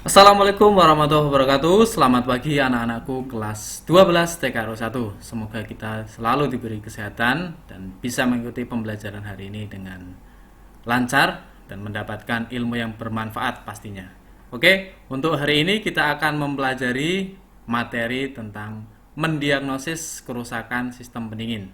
Assalamualaikum warahmatullahi wabarakatuh. Selamat pagi anak-anakku kelas 12 TKRO 1. Semoga kita selalu diberi kesehatan dan bisa mengikuti pembelajaran hari ini dengan lancar dan mendapatkan ilmu yang bermanfaat pastinya. Oke, untuk hari ini kita akan mempelajari materi tentang mendiagnosis kerusakan sistem pendingin.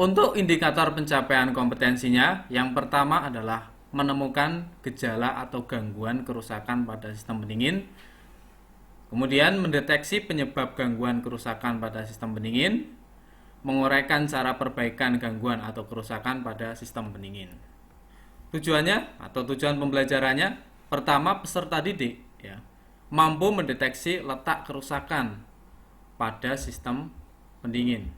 Untuk indikator pencapaian kompetensinya, yang pertama adalah menemukan gejala atau gangguan kerusakan pada sistem pendingin, kemudian mendeteksi penyebab gangguan kerusakan pada sistem pendingin, menguraikan cara perbaikan gangguan atau kerusakan pada sistem pendingin. Tujuannya atau tujuan pembelajarannya, pertama peserta didik mampu mendeteksi letak kerusakan pada sistem pendingin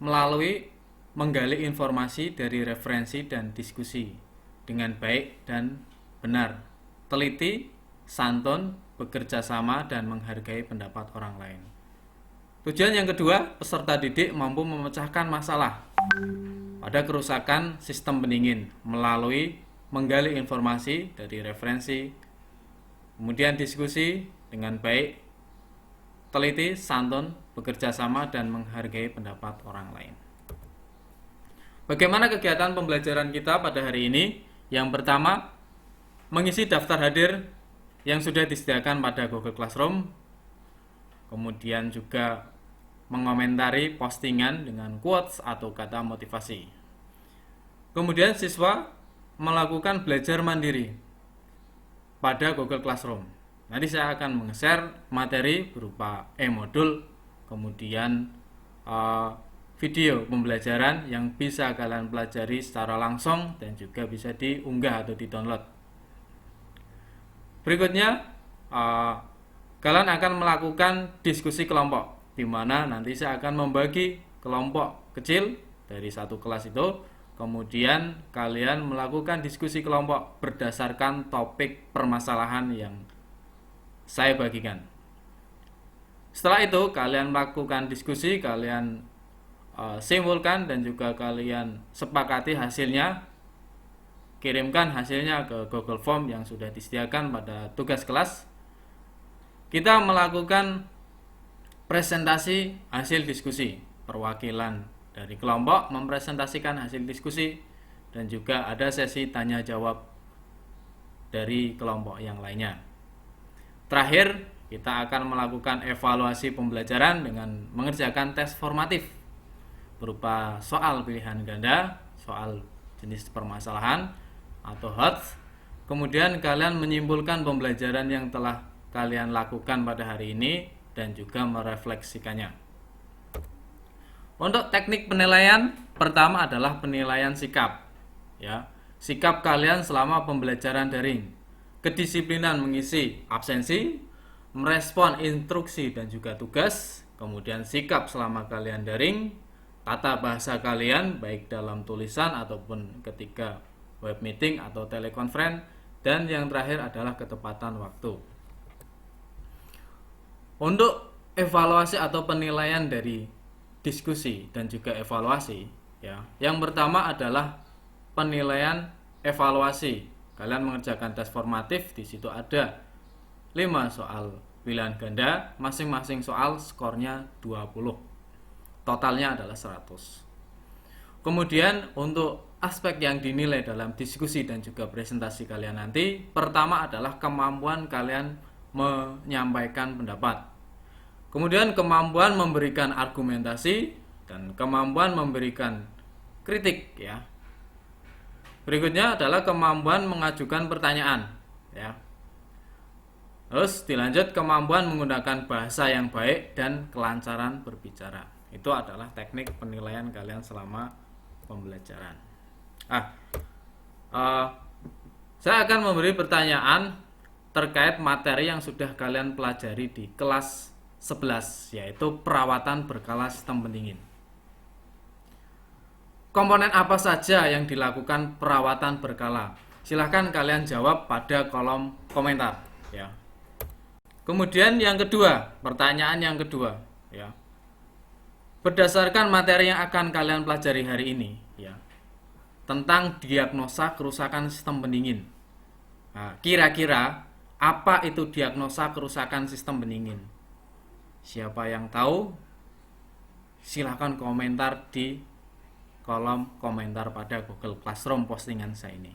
melalui menggali informasi dari referensi dan diskusi dengan baik dan benar, teliti, santun, bekerja sama, dan menghargai pendapat orang lain. Tujuan yang kedua, peserta didik mampu memecahkan masalah pada kerusakan sistem pendingin melalui menggali informasi dari referensi, kemudian diskusi dengan baik, teliti, santun, bekerja sama, dan menghargai pendapat orang lain. Bagaimana kegiatan pembelajaran kita pada hari ini? Yang pertama, mengisi daftar hadir yang sudah disediakan pada Google Classroom. Kemudian juga mengomentari postingan dengan quotes atau kata motivasi. Kemudian siswa melakukan belajar mandiri pada Google Classroom. Nanti saya akan meng-share materi berupa e-modul, kemudian video pembelajaran yang bisa kalian pelajari secara langsung dan juga bisa diunggah atau di-download. Berikutnya, kalian akan melakukan diskusi kelompok, di mana nanti saya akan membagi kelompok kecil dari satu kelas itu. Kemudian kalian melakukan diskusi kelompok berdasarkan topik permasalahan yang saya bagikan. Setelah itu kalian melakukan diskusi, kalian simpulkan dan juga kalian sepakati hasilnya, kirimkan hasilnya ke Google Form yang sudah disediakan pada tugas kelas. Kita melakukan presentasi hasil diskusi, perwakilan dari kelompok mempresentasikan hasil diskusi, dan juga ada sesi tanya jawab dari kelompok yang lainnya. Terakhir, kita akan melakukan evaluasi pembelajaran dengan mengerjakan tes formatif berupa soal pilihan ganda, soal jenis permasalahan atau HOTS. Kemudian kalian menyimpulkan pembelajaran yang telah kalian lakukan pada hari ini dan juga merefleksikannya. Untuk teknik penilaian, pertama adalah penilaian sikap. Sikap kalian selama pembelajaran daring, kedisiplinan mengisi absensi, merespon instruksi dan juga tugas, kemudian sikap selama kalian daring, tata bahasa kalian baik dalam tulisan ataupun ketika web meeting atau telekonferensi, dan yang terakhir adalah ketepatan waktu. Untuk evaluasi atau penilaian dari diskusi dan juga evaluasi, yang pertama adalah penilaian evaluasi. Kalian mengerjakan tes formatif, di situ ada 5 soal pilihan ganda, masing-masing soal skornya 20. Totalnya adalah 100. Kemudian untuk aspek yang dinilai dalam diskusi dan juga presentasi kalian nanti, pertama adalah kemampuan kalian menyampaikan pendapat, kemudian kemampuan memberikan argumentasi, dan kemampuan memberikan kritik. Berikutnya adalah kemampuan mengajukan pertanyaan. Terus dilanjut kemampuan menggunakan bahasa yang baik dan kelancaran berbicara. Itu adalah teknik penilaian kalian selama pembelajaran. Saya akan memberi pertanyaan terkait materi yang sudah kalian pelajari di kelas 11, yaitu perawatan berkala sistem pendingin. Komponen apa saja yang dilakukan perawatan berkala? Silahkan kalian jawab pada kolom komentar. Kemudian yang kedua, pertanyaan yang kedua, berdasarkan materi yang akan kalian pelajari hari ini, tentang diagnosa kerusakan sistem pendingin. Nah, kira-kira apa itu diagnosa kerusakan sistem pendingin? Siapa yang tahu? Silahkan komentar di kolom komentar pada Google Classroom postingan saya ini.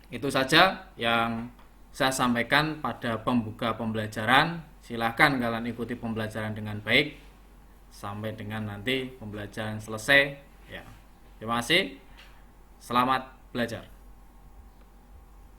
Itu saja yang saya sampaikan pada pembuka pembelajaran. Silahkan kalian ikuti pembelajaran dengan baik sampai dengan nanti pembelajaran selesai. Ya. Terima kasih. Selamat belajar.